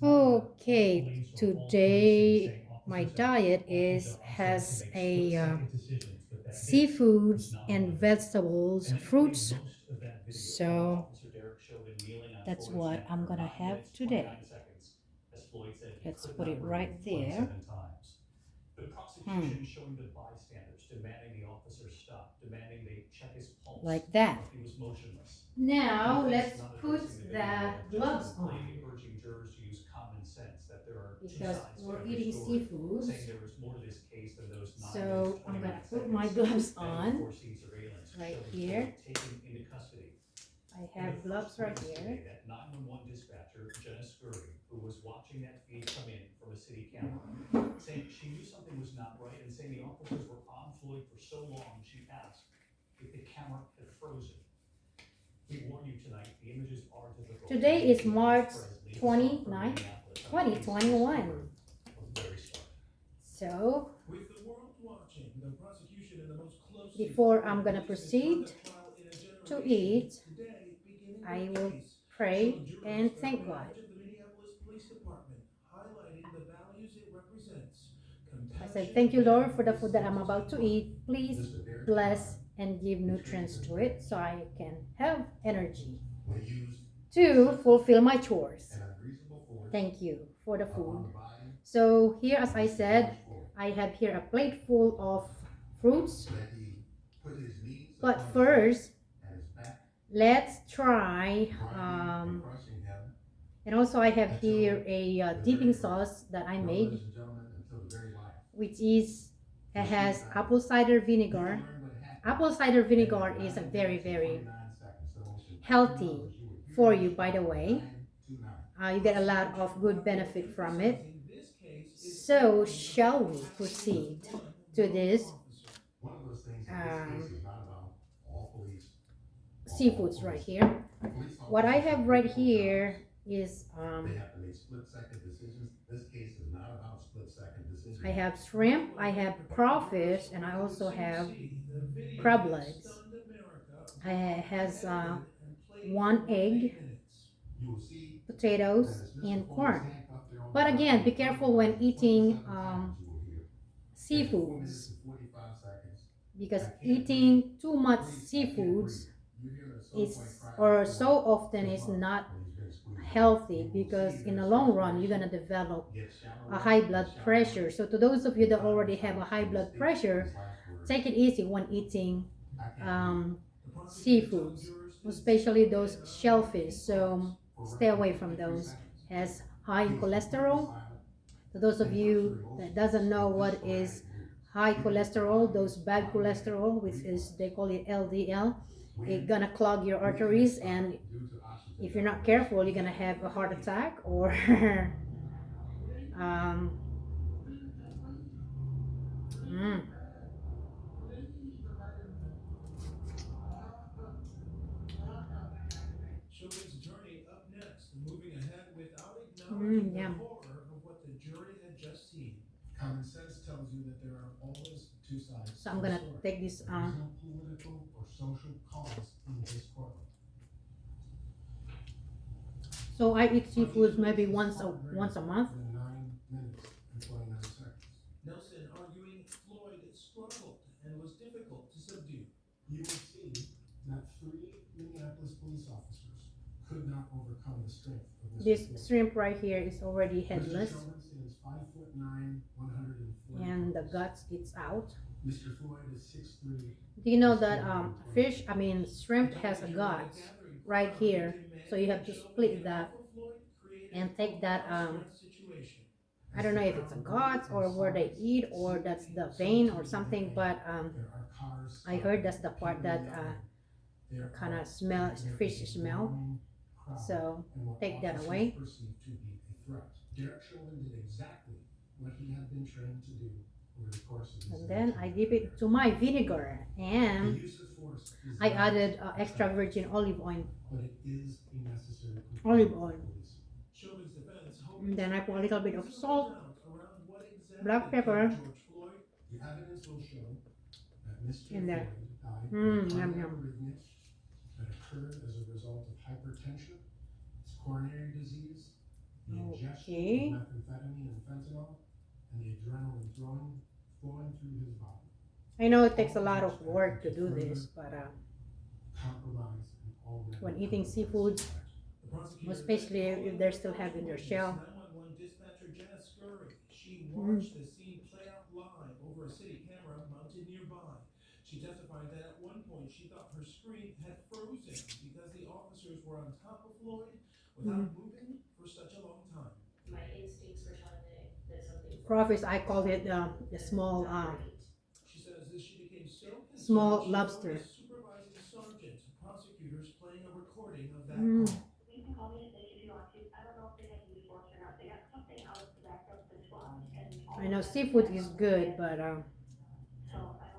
Okay, today my diet is has a seafoods and vegetables, fruits. So that's what I'm gonna have today. Let's put it right there. Hmm, like that. Now let's put the gloves on because we're eating seafoods. So I'm gonna put my gloves on right here. I have gloves right here. Today is March 29th, 2021. So before I'm gonna proceed to eat, I will pray and thank God. I said, thank you, Lord, for the food that I'm about to eat. Please bless and give nutrients to it so I can have energy to fulfill my chores. Thank you for the food. So here, as I said, I have here a plate full of fruits. But first, let's try. And also, I have here a dipping sauce that I made, which is it has apple cider vinegar. Apple cider vinegar is a very healthy for you, by the way. You get a lot of good benefit from it. So, shall we proceed to this um, seafoods right here? What I have right here is I have shrimp, I have crawfish, and I also have crab legs. It has one egg, potatoes, and corn. But again, be careful when eating seafoods because eating too much seafoods is or so often is not healthy because in the long run you're gonna develop a high blood pressure. So to those of you that already have a high blood pressure, take it easy when eating um, seafoods, especially those shellfish. So stay away from those. Has high in cholesterol. To those of you that doesn't know what is high cholesterol, those bad cholesterol, which is they call it LDL, it's gonna clog your arteries, and if you're not careful, you're gonna have a heart attack or um, mm, yum. So I'm gonna take this. So I eat seafoods maybe once a month. This shrimp right here is already headless, and the guts it's out. Do you know that fish? I mean, shrimp has a gut right here, so you have to split that and take that. I don't know if it's a gut or where they eat or that's the vein or something, but I heard that's the part that kind of smell fish smell. So take that away. And then I dip it to my vinegar and I added extra virgin olive oil. And then I put a little bit of salt, black pepper in there. Yum yum. Okay. I know it takes a lot of work to do this, but when eating seafoods, especially if they're still having their shell. 911 dispatcher Jenna Scurry. She Mm. watched the scene play out live over a city camera mounted nearby. She testified that at one point she thought her screen had frozen because the officers were on top of Floyd Mm. without moving for such a long time. My instincts were telling me that something's wrong. Crawfish, I called it the This is small not right. She says that she became so concerned small she phoned a lobster. supervising sergeant, prosecutors playing a recording of that Mm. call. You can call me a snitch if you want to. I don't know if they had used force or not. They got something else to back up the squad. And I know seafood is good, but so I don't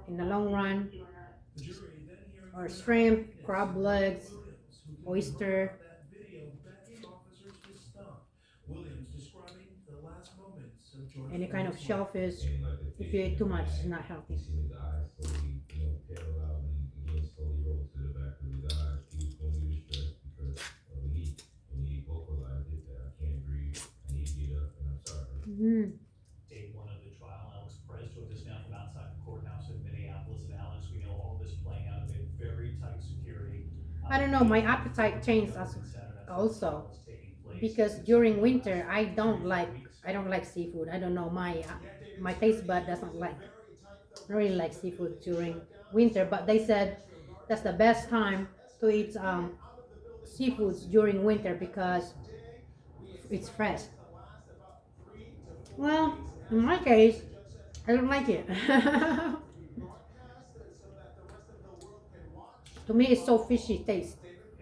in the long run, know or not. The jury then hearing or from an shrimp, eyewitness, crab Ronald legs, Williams, who confirmed oyster. that video begging officers to stop. Williams describing the last moments of George Any kind of Floyd's life. shellfish. And like the If fish you in eat the too much, back, it's not you healthy. see his eyes slowly, pale out and again slowly roll to the back of his eyes. He was going through distress because of the heat. And he vocalized it that I can't breathe, I need to get up, and I'm sorry. Mm. Day one of the trial, Alex Perez joins us now from outside the courthouse in Minneapolis. And Alex, we know all of this playing out amid very tight security. I don't know, my appetite changed also because during winter I don't like seafood. I don't know, my taste bud doesn't like, really like seafood during winter, but they said that's the best time to eat seafoods during winter because it's fresh. Well, in my case, I don't like it. To me, it's so fishy taste.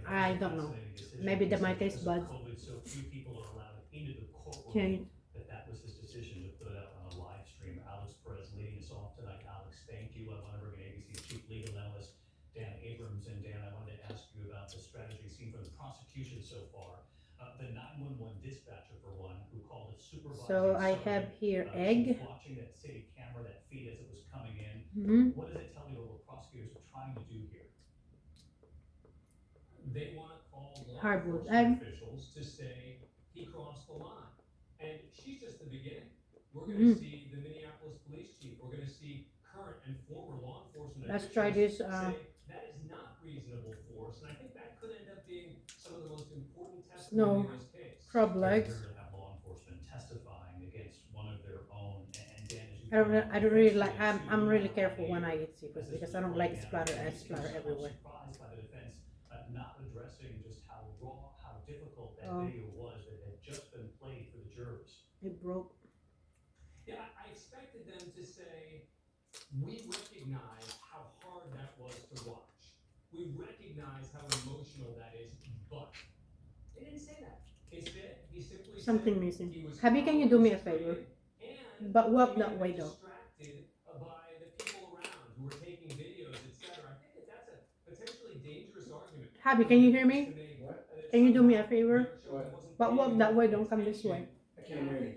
I don't know. Maybe that my taste buds COVID, so few people are allowed into the courtroom. change. That was his decision to put it out on a live stream. Alex Perez leading us off tonight. Alex, thank you. I want to bring in ABC's chief legal analyst, Dan Abrams. And Dan, I wanted to ask you about the strategy seen from the prosecution so far. The 911 dispatcher, for one, who called a supervisor. So I have here egg. Watching that city camera, that feed as it was coming in. Mm-hmm. What does it tell you about what prosecutors are trying to do here? They want to call law Hard-boiled enforcement egg. officials to say he crossed the line. And she's just the beginning. We're going to Mm. see the Minneapolis police chief. We're going to see current and former law enforcement Let's officials try this. say that is not reasonable force. And I think that could end up being some of the most important testimony in this case. Crab Very legs. rare to have law enforcement testifying against one of their own. And Dan, as you I don't really like. I'm really careful when I eat seafood because I don't like splatter everywhere. Surprised by the defense not addressing just how raw, how difficult that Oh. video was that had just been played for the jurors. It broke. Yeah, I expected them to say, we recognize how hard that was to watch. We recognize how emotional that is, but they didn't say that. Instead, he simply Something said missing. he was Happy, can you do me a favor? and But walk he may that have way been though. distracted by the people around who were taking videos, etc. I think that that's a potentially dangerous argument. Happy, can you hear me? Can you do me a favor? But walk that way. Don't come this way. I can't hear you.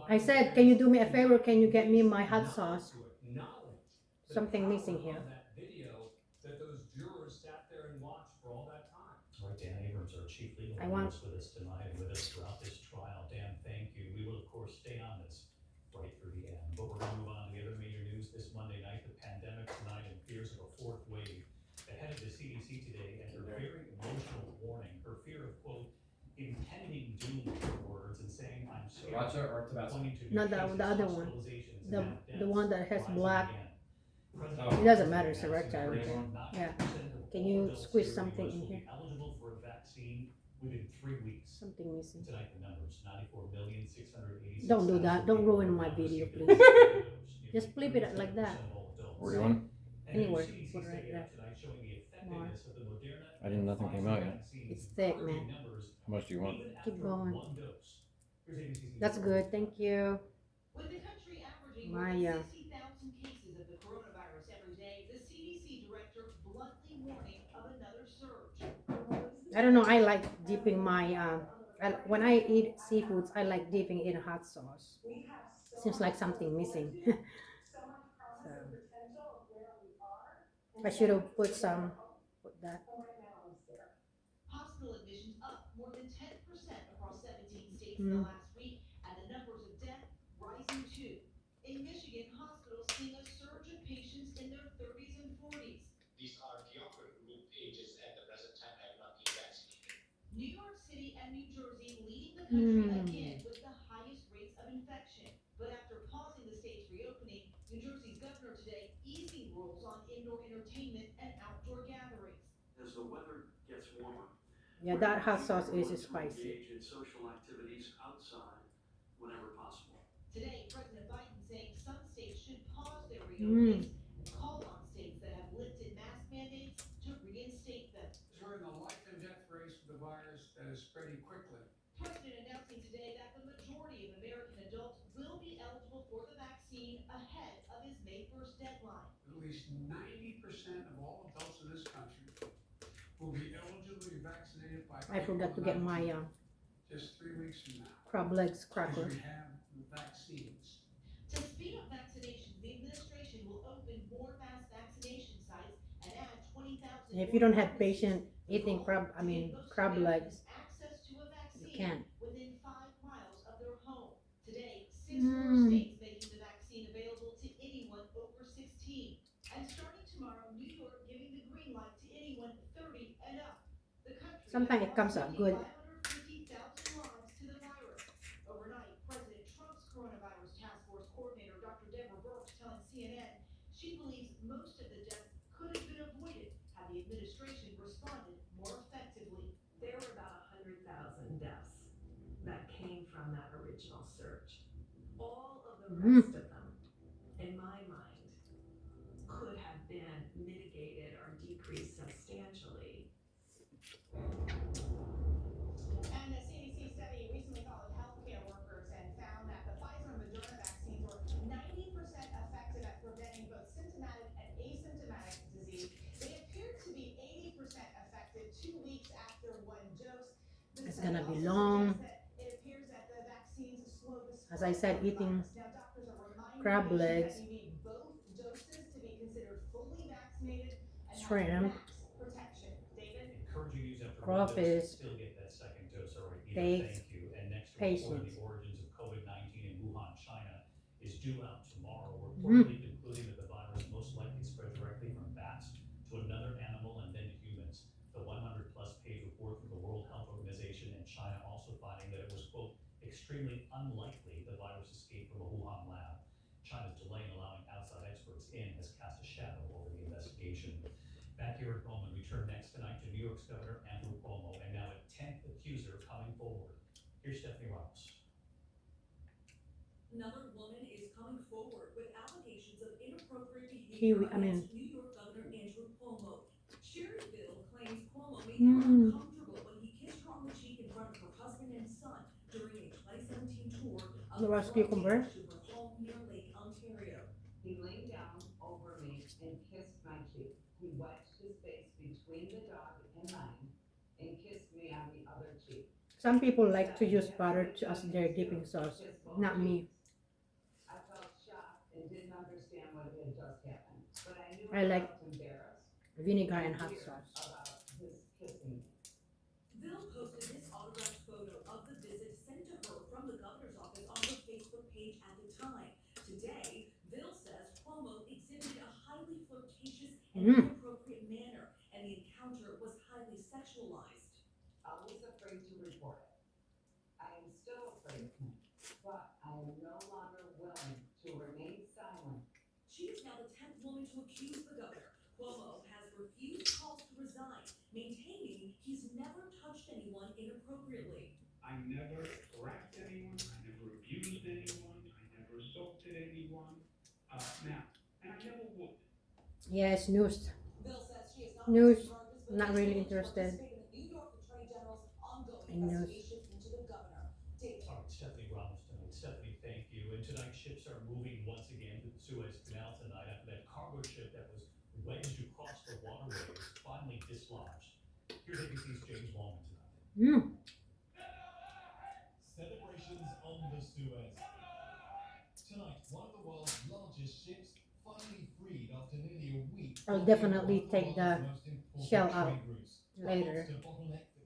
I said, can you do me a favor? Can you get me my hot sauce? Something missing here. That those jurors sat there and watched for all that time. All right, Dan Abrams, our chief legal I want- analyst, with us tonight and with us throughout this trial. Dan, thank you. We will, of course, stay on this right through the end. But we're going to move on to the other major news this Monday night. The pandemic tonight and fears of a fourth wave. The head of the CDC today and her very emotional warning, her fear of, quote, impending doom, her words, and saying, I'm scared. Sriracha or Tabasco? Pointing to new Not the cases, other one. hospitalizations, The and the one that has rising black. again. Oh. It doesn't matter, sriracha. I don't President care. Biden, Yeah. 90% of Can all you adults squeeze here in the something US in will be here? eligible for a vaccine within 3 weeks. Something missing. Tonight, the numbers: 94,686,000. Don't do that. Don't ruin my video, please. Just flip it like that. Where do you want Anywhere. Put it right there. More. I didn't. Nothing came out yet. It's thick, man. How much do you want? Keep going. That's good. Thank you. With the country averaging My, more than 60,000 cases of the coronavirus every day, the CDC director bluntly warning of another surge. I don't know. I like dipping my when I eat seafoods, I like dipping in hot sauce. Seems like something missing. So, I should have put that. Hospital admissions up more than 10% across 17 states. states in the last week, and the numbers of death rising too. In Michigan, hospitals seeing a surge of patients in their 30s and 40s. These are geography group ages at the present time have not been vaccinated. New York City and New Jersey leading the country again with the highest rates of infection. But after pausing the state's reopening, New Jersey's governor today easing rules on indoor entertainment and outdoor gatherings. As the weather gets warmer, Yeah, that hot sauce is spicy. engage in social activities outside whenever possible. Today, President Biden saying some states should pause their reopenings and call on states that have lifted mask mandates to reinstate them. We're in a life and death race with the virus that is spreading quickly. President announcing today that the majority of American adults will be eligible for the vaccine ahead of his May 1st deadline. At least 90% of all adults in this country will be eligibly vaccinated by I forgot to get my just 3 weeks from now. crab legs Because cracker. we have the vaccines. To speed up vaccinations, the administration will open more mass vaccination sites and add 20,000. If you don't have patient eating crab legs, access to a vaccine you can't. within 5 miles of their home. Today, 6 more states making the vaccine available to anyone over 16. And starting tomorrow, New York giving the green light to anyone 30 and up. The country Sometimes it comes out good. 550,000 lives to the virus. Overnight, President Trump's coronavirus task force coordinator, Dr. Deborah Birx, telling CNN she believes most of the deaths could have been avoided had the administration responded more effectively. There were about 100,000 deaths that came from that original surge. All of the rest of them, in my mind, could have been mitigated or decreased substantially. And a CDC study recently followed healthcare workers and found that the Pfizer and Moderna vaccines were 90% effective at preventing both symptomatic and asymptomatic disease. They appeared to be 80% effective 2 weeks after one dose. It's gonna be long. It appears that the vaccines slow the spread As I said, of the eating virus. Now, doctors are reminding crab patients legs, that you need both doses to be considered fully vaccinated and have shrimp, max protection. David? Encouraging use after one crawfish, dose, still get that second dose. All right, Eva, steaks, thank you. And next report, patience. the origins of COVID-19 in Wuhan, China, is due out tomorrow. Reportedly concluding that the virus most likely spread directly from bats to another animal and then to humans. The 100-plus page report from the World Health Organization in China also finding that it was, quote, extremely unlikely the virus escaped from a Wuhan lab. China's delay in allowing outside experts in has cast a shadow over the investigation. Back here at home, and we turn next tonight to New York's Governor Andrew Cuomo, and now a 10th accuser coming forward. Here's Stephanie Ramos. Another woman is coming forward with allegations of inappropriate Kiwi, behavior against New York Governor Andrew Cuomo. Sherryville claims Cuomo made her uncomfortable when he kissed her on the cheek in front of her husband and son during a 2017 tour of The raw cucumber. to her home near Lake Ontario. He leaned down over me and kissed my cheek. He wedged his face between the dog and mine and kissed me on the other cheek. Some people like to use butter as their dipping sauce. Not me. I felt shocked and didn't understand what had just happened, but I knew I like felt embarrassed vinegar and hot sauce. about his kissing me. Bill posted this autographed photo of the visit sent to her from the governor's office on her Facebook page at the time. Today, Bill says Cuomo exhibited a highly flirtatious and inappropriate manner, and the encounter was highly sexualized. I was afraid to report it. I am still afraid of him, but I am no longer willing to remain silent. She is now the 10th woman to accuse the governor. Cuomo has refused calls to resign, maintaining he's never touched anyone inappropriately. I never harassed anyone, I never abused anyone, I never assaulted anyone, now, and I never would. Yes, news. Bill says she is not News. charges, but Not is really willing to interested participate in the New York Attorney General's ongoing in news. investigation into the governor. David. All right, Stephanie Ramos tonight. Stephanie, thank you. And tonight, ships are moving once again to the Suez Canal tonight after that cargo ship that was wedged across the waterway was finally dislodged. Here's ABC's James Wallman tonight. Celebrations on the Suez. Tonight, one of the world's largest ships finally freed after nearly a week. I'll definitely take the shell out later.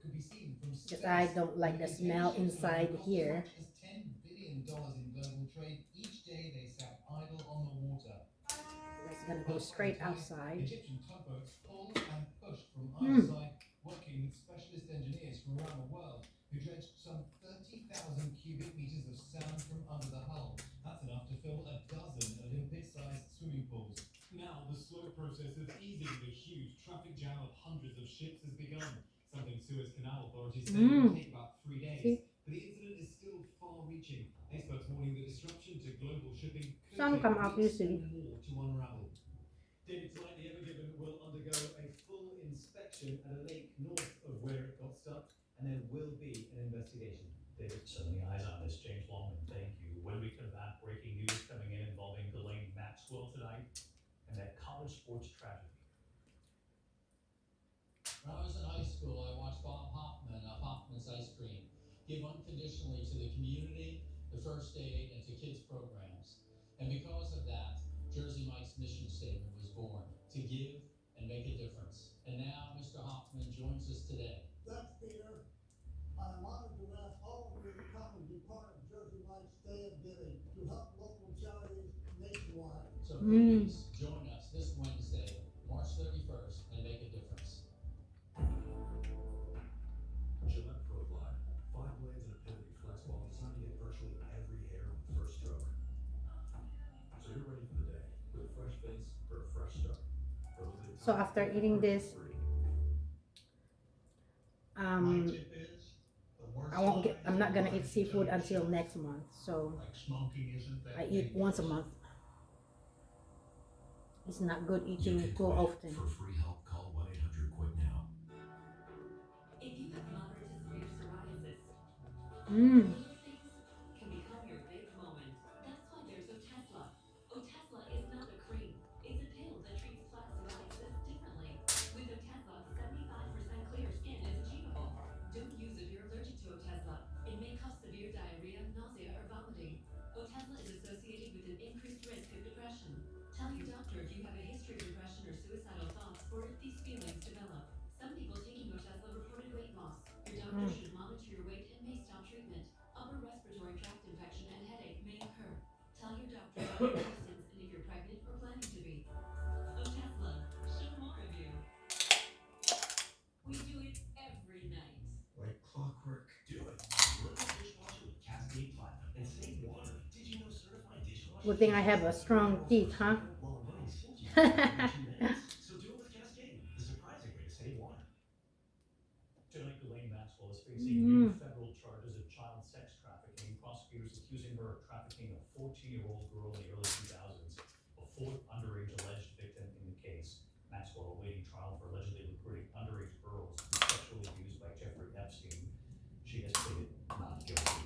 could be seen from space. Because I don't like the smell inside here. As $10 billion in global trade, each day they sat idle on the water. It's gonna go straight outside. Egyptian tugboats pulled and pushed from either side, working with specialist engineers from around the world who dredged some 30,000 cubic meters of sand from under the hull. That's enough to fill a dozen Olympic-sized swimming pools. Now, the slow process of easing the huge traffic jam of hundreds of ships has begun, something Suez Canal authorities say will take about 3 days. But the incident is still far-reaching. Experts warning the disruption to global shipping could Some come out weeks usually. or more to unravel. David Tonight, the Ever Given, will undergo a full inspection at a lake north of where it got stuck, and there will be an investigation. David, certainly eyes on this. James Longman, thank you. When we come back, breaking news coming in involving Ghislaine Maxwell tonight and that college sports tragedy. When I was in high school, I watched Bob Hoffman of Hoffman's Ice Cream give unconditionally to the community, the first aid, and to kids programs. And because of that, Jersey Mike's mission statement was born: to give and make a difference. And now Mr. Hoffman joins us today. Thanks, Peter. I'm honored to ask all of you to come and be part of Jersey Mike's Day of Giving to help local charities nationwide. So please join us this Wednesday, March 31st, and make a difference. Gillette Pro Glide. 5 blades and a pivoting flex ball designed to get virtually every hair on the first stroke. So you're ready for the day with a fresh face for a fresh start. So after eating this, I'm not gonna eat seafood until next month. So I eat once a month. It's not good eating too often. For free help, call 1-800-QUIT now. If you have moderate to severe psoriasis, Mmm. can become your big moment. That's why there's Otezla. Otezla is not a cream. It's a pill that treats plaque psoriasis differently. With Otezla, 75% clear skin is achievable. Don't use if you're allergic to Otezla. It may cause severe diarrhea, nausea, or vomiting. Otezla is associated with an increased risk of depression. Tell your doctor if you have a history of depression or suicidal thoughts, or if these feelings develop. Some people taking Otezla reported weight loss. Your doctor should monitor your weight and may stop treatment. Upper respiratory tract infection and headache may occur. Tell your doctor about your medicines and if you're pregnant or planning to be. Otezla, show more of you. We do it every night. Like clockwork, do it. Run the dishwasher with Cascade Platinum and save water. Did you know certified dishwasher? Good thing I have a strong teeth, huh? So do it with Cascade, the surprising way to save water. Tonight, Ghislaine Maxwell is facing new federal charges of child sex trafficking. Prosecutors accusing her of trafficking a 14-year-old girl in the early 2000s, a fourth underage alleged victim in the case. Maxwell awaiting trial for allegedly recruiting underage girls to be sexually abused by Jeffrey Epstein. She has pleaded not guilty.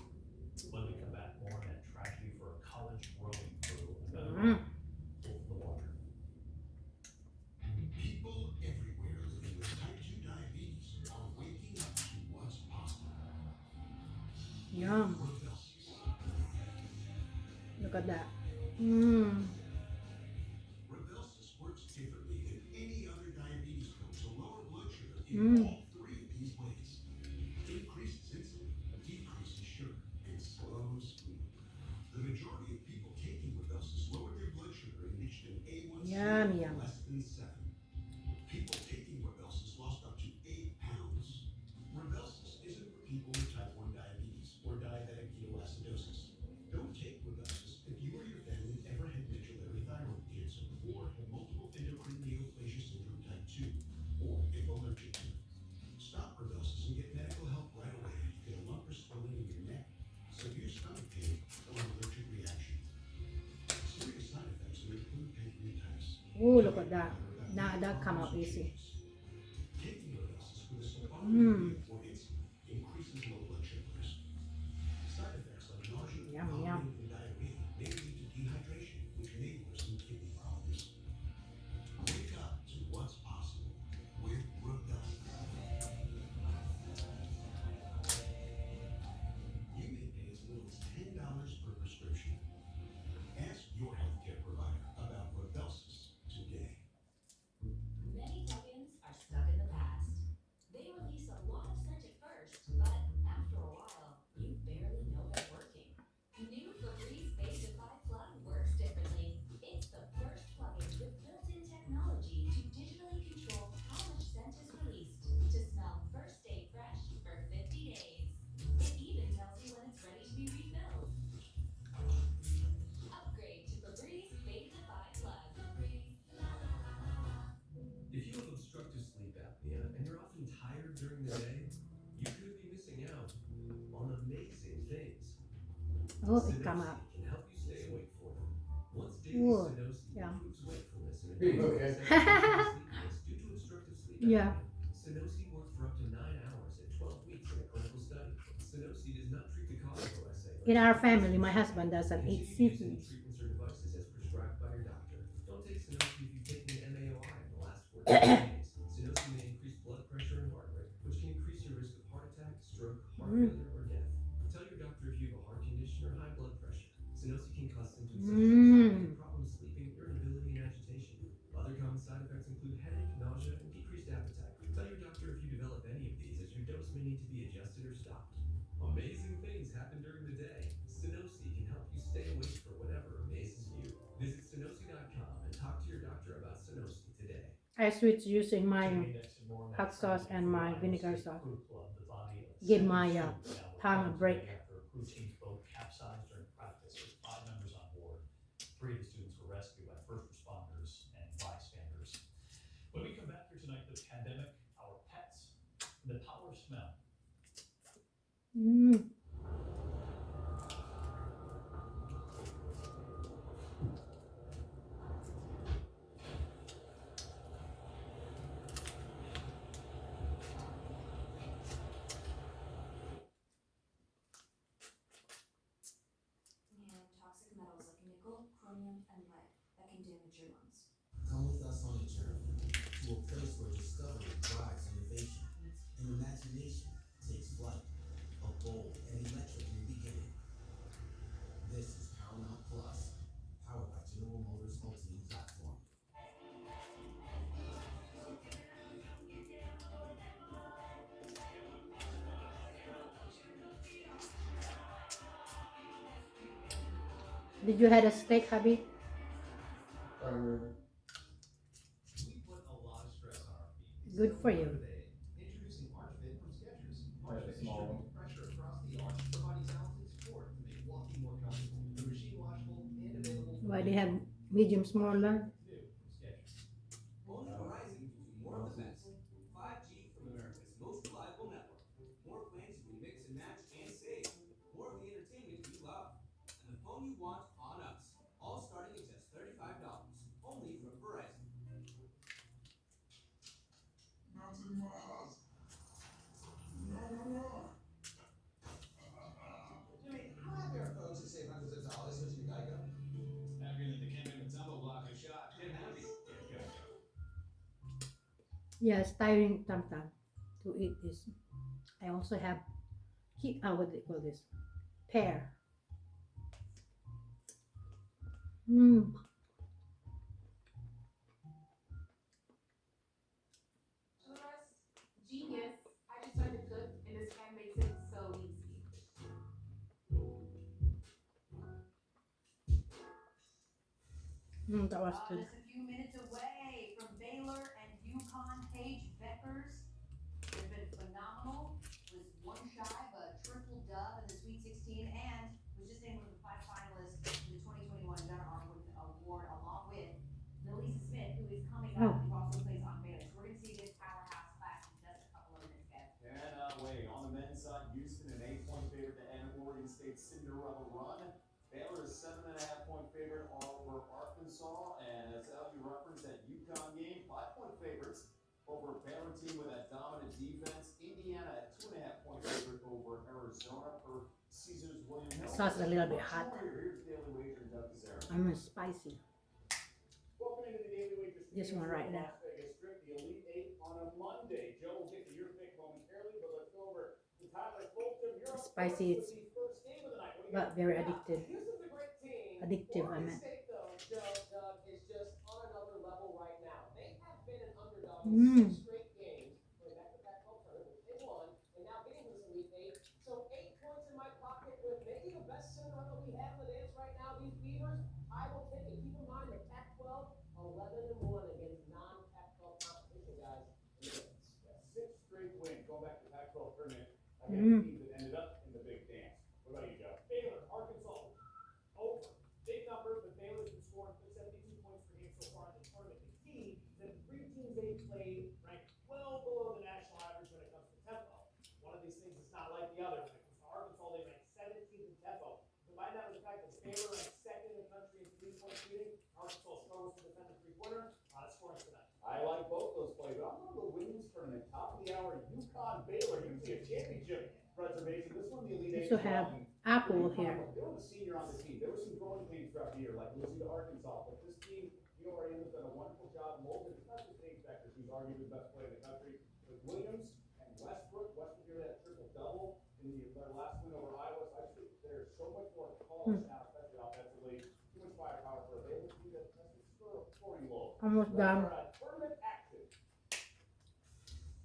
When we come back, more on that tragedy for a college rowing crew. Another the water. People everywhere living with type 2 diabetes are waking up to what's possible. Yum. Look at that. Mmm. Rybelsus works differently than any other diabetes pill to lower blood sugar in all 3 of these ways. It increases insulin, decreases sugar, and slows food. The majority of people taking Rybelsus lowered their blood sugar and reached an A1C of less than 7. People taking Rybelsus lost up to 8 pounds. Rybelsus isn't for people with type 1 diabetes or diabetic ketoacidosis. Don't take Rybelsus if you or your family ever had medullary thyroid cancer or have multiple endocrine neoplasia syndrome type 2 or if allergic to it. Stop Rybelsus and get medical help right away if you get a lump or swelling in your neck, severe stomach pain, or an allergic reaction. Serious side effects may include pancreatitis. Ooh, look at that. Now that come out easy. Taking Rybelsus with a sulfonylurea or insulin increases low blood sugar risk. Side effects like nausea, vomiting, and diarrhea may lead to dehydration, which may worsen kidney problems. Wake up to what's possible with Rybelsus. You may pay as little as $10 per prescription. Ask your healthcare provider about Rybelsus today. Many plugins are stuck in the past. They release a lot of days. Oh, it come out. Can help you stay awake for them. Once daily Ooh, Sunosi yeah. improves wakefulness and Are you reduces okay? sleepiness due to obstructive sleep Yeah. apnea. Sunosi worked for up to 9 hours at 12 weeks in a clinical study. Sunosi does not treat the cause of OSA. In our family, my husband doesn't eat Continue using seafoods. treatments or devices as prescribed by your doctor. Don't take Sunosi if you've taken an MAOI in the last 14 days. Sunosi may increase blood pressure and heart rate, which can increase your risk of heart attack, stroke, heart failure, or death. Tell your doctor if you have a heart condition or high blood pressure. Sunosi can cause symptoms such as anxiety, problems sleeping, irritability, and agitation. Other common side effects include headache, nausea, and decreased appetite. Tell your doctor if you develop any of these, as your dose may need to be adjusted or stopped. Amazing things happen during the day. Sunosi can help you stay awake for whatever amazes you. Visit Sunosi.com and talk to your doctor about Sunosi today. I switch using my hot sauce and my vinegar sauce. Give my tongue a break. After a crew team's boat capsized during practice with 5 members on board. 3 of the students were rescued by first responders and bystanders. When we come back here tonight, the pandemic, our pets, and the power of smell. Mm. And toxic metals like nickel, chromium, and lead that can damage your lungs. Come with us on a journey to a place where discovery drives innovation and imagination takes flight. A bold and electric new beginning. This is Paramount Plus, powered by General Motors Ultium Platform. Did you had a steak, hubby? We put a lot of stress on our feet. Good for you. Introducing ArchFit from Skechers. ArchFit small one. distributes pressure across the arch, providing talented support to make walking more comfortable. The machine washable and available. Why they have medium smaller? New from Skechers. Only Verizon gives you more of the best. 5G from America's most reliable network. More plans you can mix and match and save. More of the entertainment you love. And the phone you want on us. All starting at just $35. Only from Verizon. Not in my house. No. Jimmy, how happy are folks who save hundreds of dollars switching to Geico? Happier than the kid in the tumble block and shot. Get happy. Get Geico. Yes, tiring sometimes to eat this. I also have what do they call this? Pear. Mm. Genius. I just started to cook and this pan makes it so easy. That was good. Just a few minutes away from Baylor and UConn. Paige Beckers has been phenomenal. Was one shy of a triple dub in the Sweet 16 and was just named one of the 5 finalists for the 2021 Gunnar Award along with Melissa Smith, who is coming up, who also plays on Baylor. So we're going to see this powerhouse class in just a couple of minutes, guys. Cannot wait. On the men's side, Houston an 8-point favorite to end Oregon State's Cinderella run. Baylor is 7.5-point favorite over Arkansas, and as LU referenced that UConn game, 5-point favorites over a Baylor team with that dominant defense. Indiana at 2.5-point favorite over Arizona per Caesars William Hill. Sauce is a little bit hot. Here's Daily Wager and Doug Kazarian. I'm spicy. Welcome into the Daily Wager This one right now. Las Vegas Strip, the Elite Eight on a Monday. Joe will get to your pick momentarily, but let's go over to Tyler Fulton. You're up Spicy, first with the first game of the night. What do you but got? very addictive. Houston's a great team. Addictive, I Oregon meant. State, though, Doug, is just on another level right now. They have been an underdog Mm. in 6 straight games, going back to the Pac-12 tournament, which they won, and now getting to this Elite Eight. So 8 points in my pocket with maybe the best Cinderella we have in the dance right now. These Beavers, I will take it. Keep in mind the Pac-12, 11-1 against non-Pac-12 competition, guys. Yeah, 6 straight wins going back to the Pac-12 tournament against Mm. teams that ended up in the big dance. What about you, Joe? Baylor, Arkansas, over. Big numbers, but Baylor's been scoring 72 points per game so far in the tournament. The key is that the 3 teams they've played rank well below the national average when it comes to tempo. One of these things is not like the other. When it comes to Arkansas, they rank 17th Baylor ranked second in the country in three-point shooting. Arkansas strongest to defend the three-pointer. That's scoring tonight. I like both those plays, but I'm going to the women's tournament. Top of the hour, UConn Baylor, usually a championship preservation. This one, the Elite We Eight. still have Apple here. They were the senior on the team. There were some growing pains throughout the year, like losing to Arkansas. But this team, URM, has done a wonderful job molding. It's not just Paige Becker, who's arguably the best player in the country, but Williams and Westbrook. Westbrook here that triple-double in their last win over Iowa. So I just think there's so much more polished now, especially offensively. Too much firepower for a Baylor team that's scoring low. Almost done. Tournament action.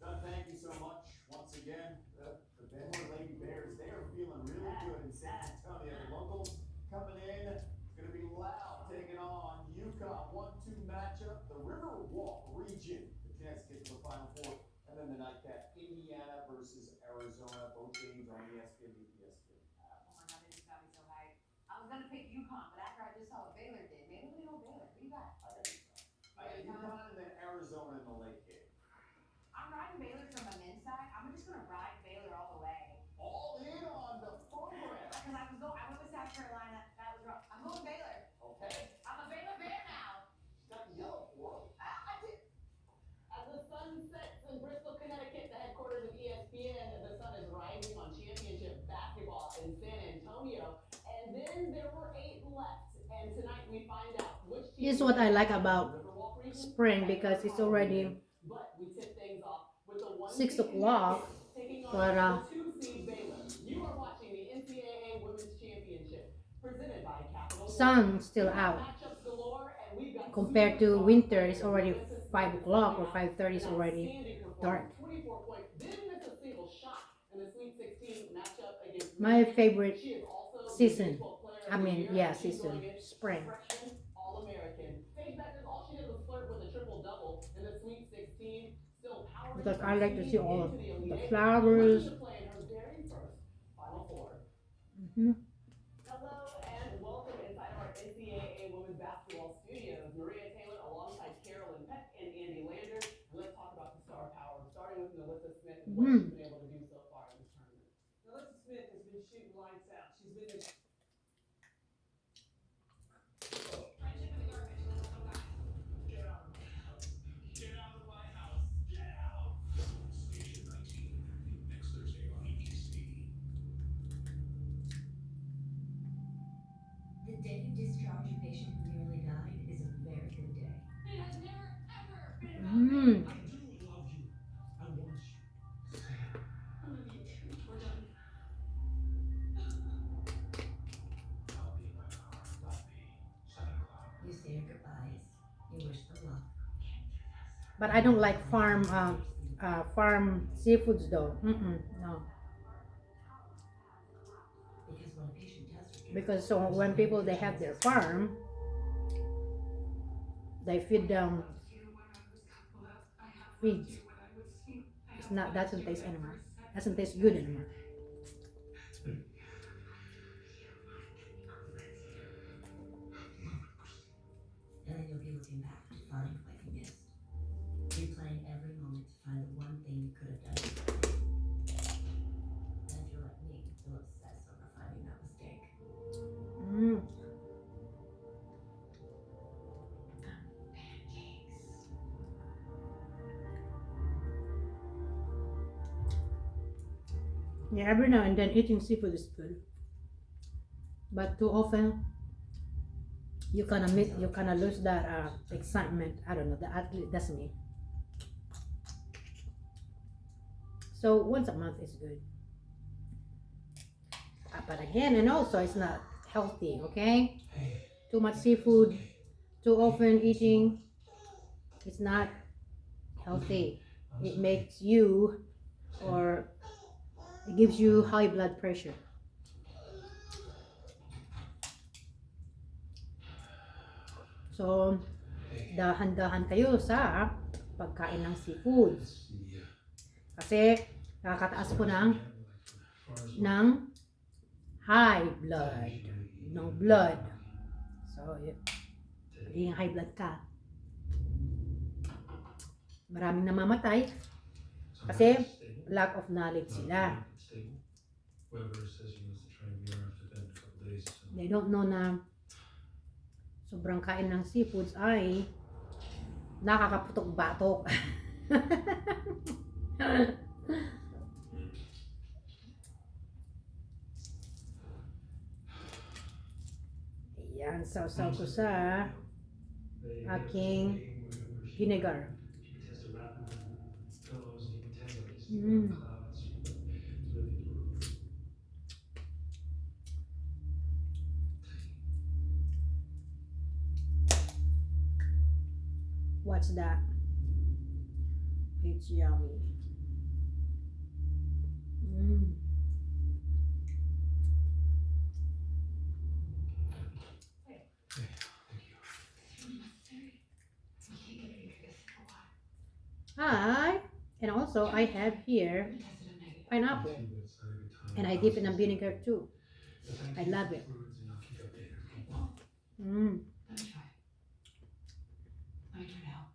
Doug, thank you so much once again. The Baylor Lady Bears, they are feeling really good in San Antonio. The locals coming in. It's going to be loud, taking on UConn. 1-2 matchup. The Riverwalk region. The chance to get to the Final Four. And then the nightcap, Indiana versus Arizona. Both games on ESPN and ESPN. Oh my God, they just got me so hyped. I was gonna pick UConn, but after I just saw what Baylor did, maybe we go Baylor. What do you got? I got UConn and then Arizona in the late game. I'm riding Baylor from my men's side. I'm just gonna ride Baylor all the way. All in on the program. Because I went with South Carolina. That was wrong. I'm going Baylor. Okay. I'm a Baylor Bear now. Got yellow for I did. As the sun sets in Bristol, Connecticut, the headquarters of ESPN, the sun is rising on championship basketball in San Antonio. And then there were 8 left. And tonight we find out which team. Here's what I like about spring, because it's already But we tip things off with the 6 o'clock. taking on But the 2-seed Baylor. You are watching the NCAA Women's Championship presented by Capital. sun still out. Matchups galore, and we've got Compared to winter, it's already 5 o'clock or 5:30 is already dark. 24 points. Didn't miss a single shot in the Sweet 16 matchup against My favorite She is also season. the Baseball Player of I the mean, Year. yeah, She's season. going in Spring. Freshman All-American. Paige Beckers, all she did was flirt with a triple-double in the Sweet 16. Still powering Because her I like to team see all of into the Elite the Eight, flowers. ready to play in her very first Final Four. Mhm. Hello and welcome inside our NCAA Women's Basketball Studios. Maria Taylor alongside Carolyn Peck and Andy Lander. And let's talk about the star power, starting with Melissa Smith and what she's been able to do so far in this tournament. Melissa Smith has been shooting lights out. She's been the Get out of my house. Get out of my house. Get out. Station 19, next Thursday on ABC. The day you discharge a patient who nearly died is a very good day. It has never, ever been Mm. I do love you. I want you. I love you too. We're done. I'll be my power. Love me. 7 o'clock. You say your goodbyes. You wish them luck. But I don't like farm seafoods though. No. Because when a patient tests for Because so when people they have their farm, they feed them feeds. It's not doesn't taste anymore. Doesn't taste good anymore. and then you'll be looking back to find what you missed. Replaying every moment to find the one thing you could have done differently. Then you're like me, still obsessed over finding that mistake. Mm. Yeah, every now and then eating seafood is good, but too often you kind of lose that excitement. I don't know. That's me. So once a month is good, but again, and also it's not healthy. Okay, too much seafood, too often eating, it's not healthy. It makes you, or it gives you high blood pressure. So, dahan-dahan kayo sa pagkain ng seafood. Kasi, nakakataas po ng high blood. Ng blood. So, magiging high blood ka. Maraming namamatay kasi lack of knowledge sila. Whoever says he wants to try and be around after bed in a couple days. They don't know na sobrang kain ng seafoods ay nakakaputok-batok. Ayan, sausaw ko sa aking vinegar. What's that? It's yummy. Hi, and also I have here pineapple, and I dip in a vinegar too. I love it. Let me try. Let me try to help.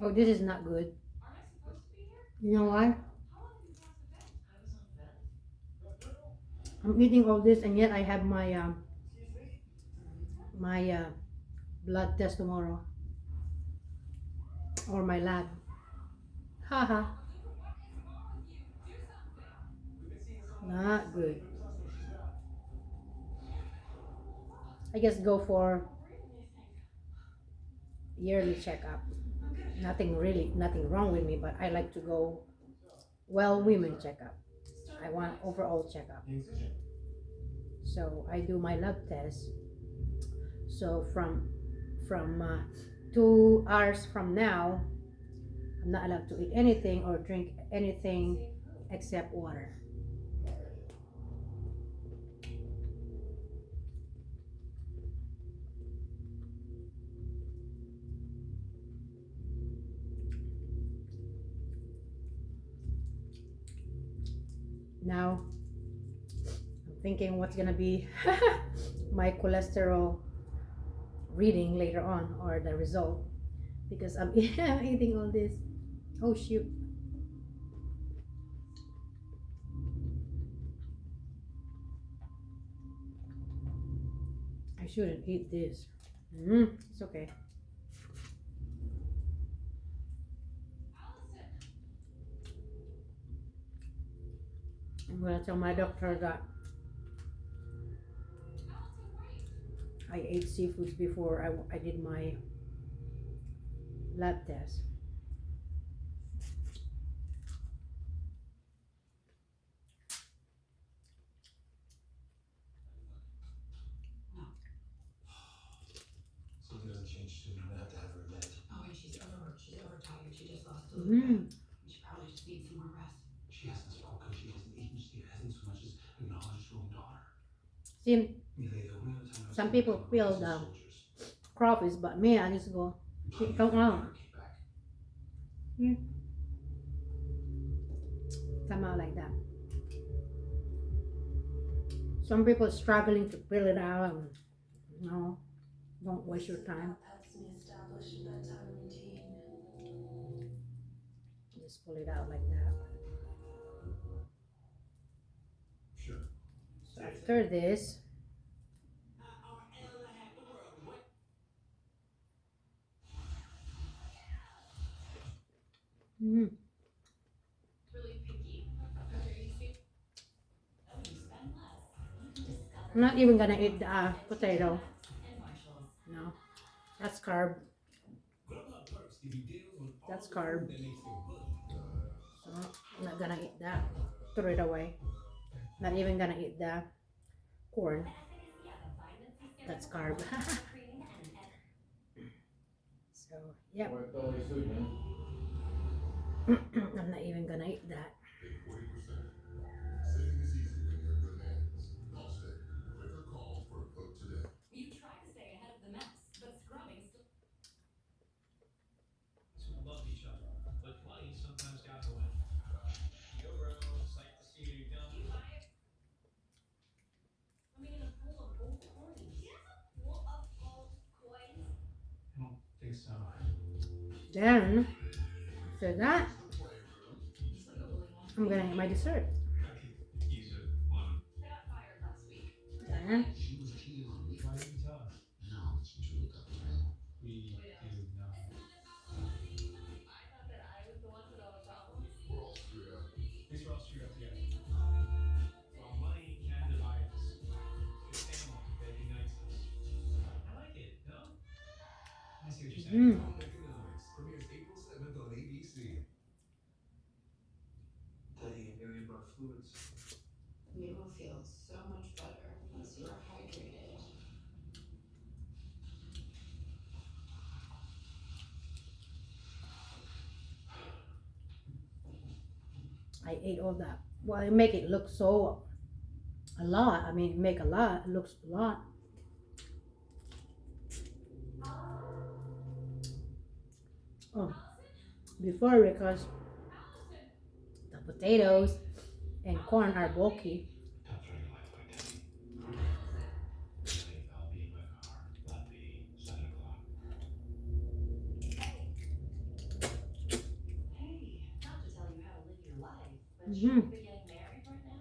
Oh, this is not good. You know why? I'm eating all this, and yet I have my blood test tomorrow, or my lab. Haha. Not good. I just go for yearly checkup. Nothing wrong with me, but I like to go women checkup. I want overall checkup. So I do my lab test. So from 2 hours from now, I'm not allowed to eat anything or drink anything except water. Now, I'm thinking what's gonna be my cholesterol reading later on, or the result, because I'm eating all this. Oh shoot. I shouldn't eat this. It's okay. I'm gonna tell my doctor that I ate seafoods before I did my lab test. Something doesn't change soon. I'm gonna have to have her admitted. Oh, and she's overworked. She's overtired. She just lost a little bit. She probably just needs some more rest. She hasn't spoken. She hasn't eaten. She hasn't so much as acknowledged her own daughter. See, some people feel the crawfish, but me, I just go, come on. Yeah. Come out like that. Some people struggling to fill it out. And, no, don't waste your time. Just pull it out like that. Sure. So after this, Really picky. Okay, you see. I'm not even gonna eat the potato. No, that's carb. That's carb. I'm not gonna eat that. Throw it away. Not even gonna eat the corn. That's carb. So, yep. I'm not even gonna eat that. Take 40%. Saving is easy when you're in good hands. Allstate. Click or call for a quote today. You try to stay ahead of the mess, but scrubbing still. Who love each other, but money sometimes got in the way. Yo, bro, psyched to see you. Done. You buy it. I mean, a pool of gold coins. She has a pool of gold coins. I don't think so. Then, after that, I'm gonna eat my dessert. Use a lemon. I got fired last week. Then, She was cheating on me. Why didn't you tell us? Now it's you look up to me. We do not. I thought that I was the one with all the problems. We're all screwed up. At least we're all screwed up together. While money can divide us, it's family that unites us. I like it, no? I see what you're saying. Economics premieres April 7th on ABC. The alien brought fluids. You will feel so much better once you are hydrated. I ate all that. Well, it make it look so a lot. I mean, make a lot. It looks a lot. Oh, before because the potatoes and corn are bulky. Tough running life by Debbie. Really, I'll be in my car. Let me 7 o'clock. Hey, not to tell you how to live your life, but Mhm. should we be getting married right now?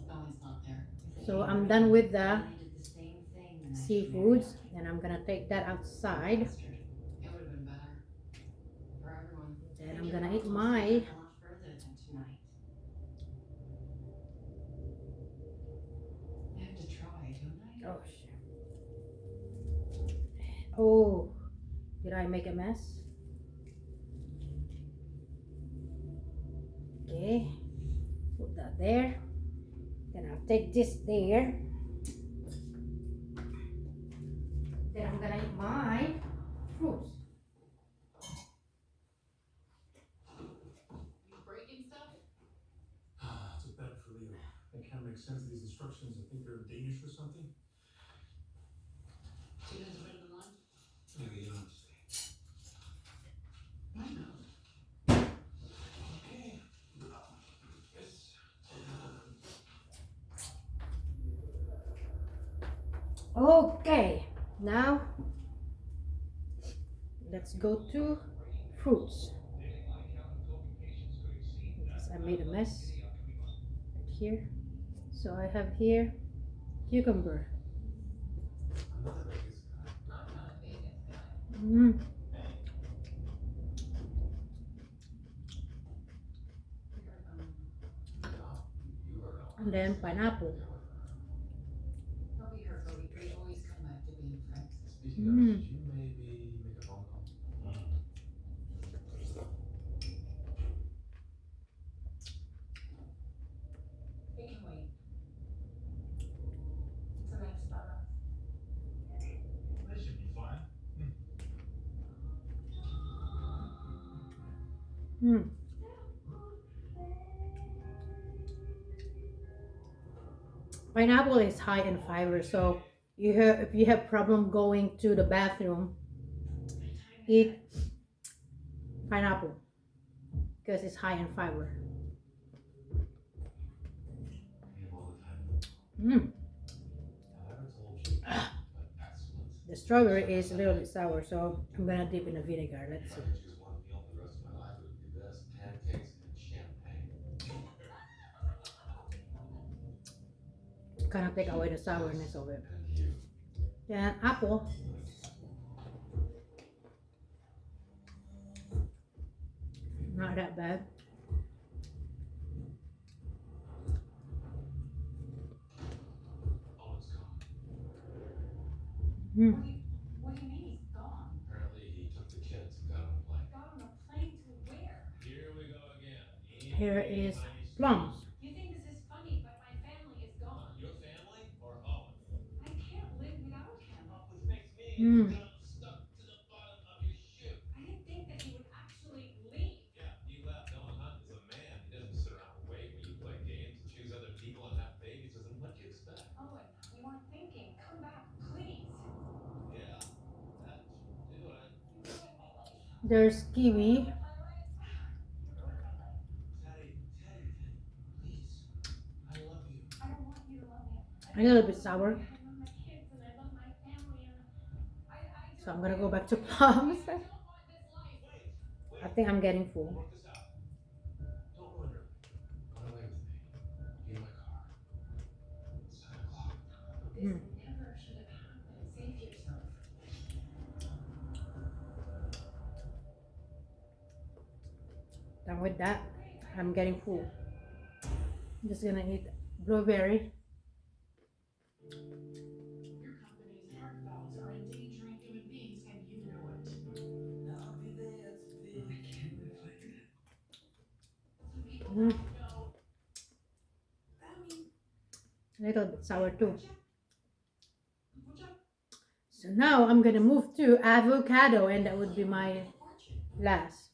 No, it's not there. So I'm done with the I did the same thing the night she married seafoods, us. and I'm gonna take that outside. It would have been better for everyone. Then I I'm think gonna you're eat almost my a lot further than tonight. I have to try, don't I? oh shit. Oh, did I make a mess? Okay, put that there. Then I'll take this there. Then I'm gonna eat my fruits. You breaking stuff? It's a bet for Leo. That kind of makes sense, these instructions. I think they're Danish or something. 2 minutes better than lunch? Maybe you don't have to stay. I know. Okay. Yes. Okay, now let's go to fruits. Because I made a mess right here. So I have here cucumber. And then pineapple. Don't be hurt, Cody. We always come back to being friends. Speaking of, did you maybe make a phone call? It can wait. It's a nice spot. That should be fine. Pineapple is high in fiber, so if you have problem going to the bathroom, eat pineapple because it's high in fiber. The strawberry is a little bit sour, so I'm gonna dip in the vinegar. Let's see. Choose one meal for the rest of my life, it would be this: pancakes and champagne. Kind of take away the sourness of it. Then apple. Not that bad. Oh, it's gone. What do you mean he's gone? Apparently, he took the kids and got on a plane. Got on a plane to where? Here we go again. here is plums. You think this is funny, but my family is gone. Your family or Owen? I can't live without him. Which makes me Mm. stuck to the bottom of your shoe. I didn't think that he would actually leave. Yeah, he left. Owen Hunt is a man. He doesn't sit around and wait when you play games and choose other people and have babies with them. What do you expect? Owen, we weren't thinking. Come back, please. Yeah, that should do it. There's kiwi. Teddy, please. I love you. I don't want you to love him. A little bit sour. I love my kids and I love my family and I So I'm gonna go back to plums. don't want this life. I think I'm getting full. Work this out. Don't ruin your run away with me. Be in my car. 7 o'clock. This never should have happened. Save yourself. Done with that. I'm getting full. I'm just gonna eat blueberry. Your company's heart valves are endangering human beings, and you know it. I can't live like that. Some people Mm. don't know. I mean, A little bit sour too. So now I'm gonna move to avocado, and that would be my last.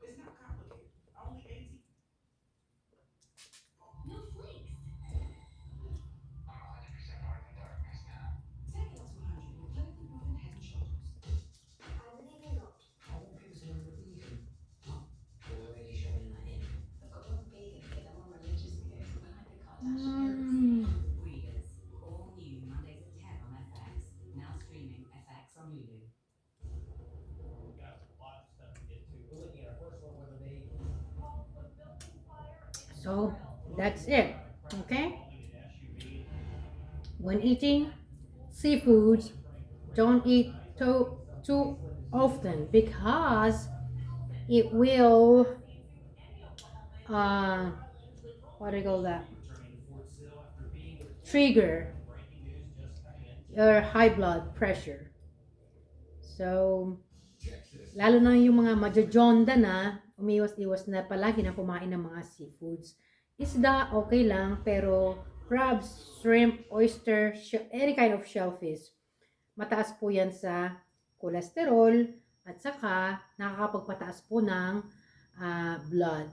it's not complicated. Only 18. No flakes. I'm 100% part of the darkness now. Take L200. You're clinically proven head and shoulders. I'm leaving up. I want people to know you're vegan. You're already showing that in. I've got one vegan kid. I'm on religious kid. I like the Mm. Breeders. All new Mondays at 10 on FX. Now streaming FX on Hulu. We've got a lot of stuff to get to. We're looking at our first one, whether they So that's it. Okay? When eating seafoods, don't eat too often because it will what do you call that? Trigger your high blood pressure. So lalo na yung mga majojonda na, umiwas-iwas na palagi na kumain ng mga seafoods. Isda, okay lang, pero crabs, shrimp, oyster, any kind of shellfish, mataas po yan sa cholesterol at saka nakakapagpataas po ng blood.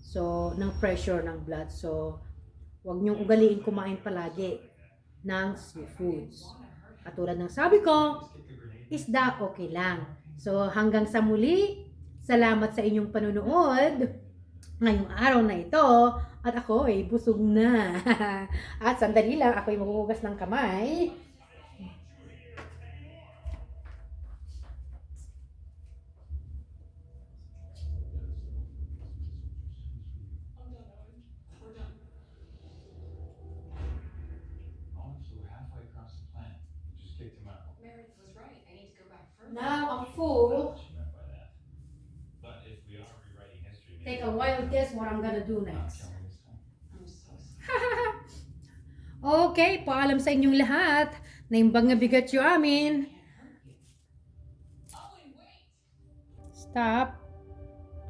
So, ng pressure ng blood. So, huwag niyong ugaliin kumain palagi ng seafoods. Katulad ng sabi ko, isda, okay lang. So, hanggang sa muli, salamat sa inyong panunood ngayong araw na ito at ako ay busog na. At sandali lang, ako ay maghuhugas ng kamay. Owen flew halfway across the planet. You just kicked him out. Meredith was right. I need to go back further. Now I'm full. She meant by that. But if we are rewriting history, Take a wild guess what I'm gonna do next. I'm so sorry. Okay, paalam sa inyong lahat. Naimbang nga bigat yung amin. Owen, wait. Stop.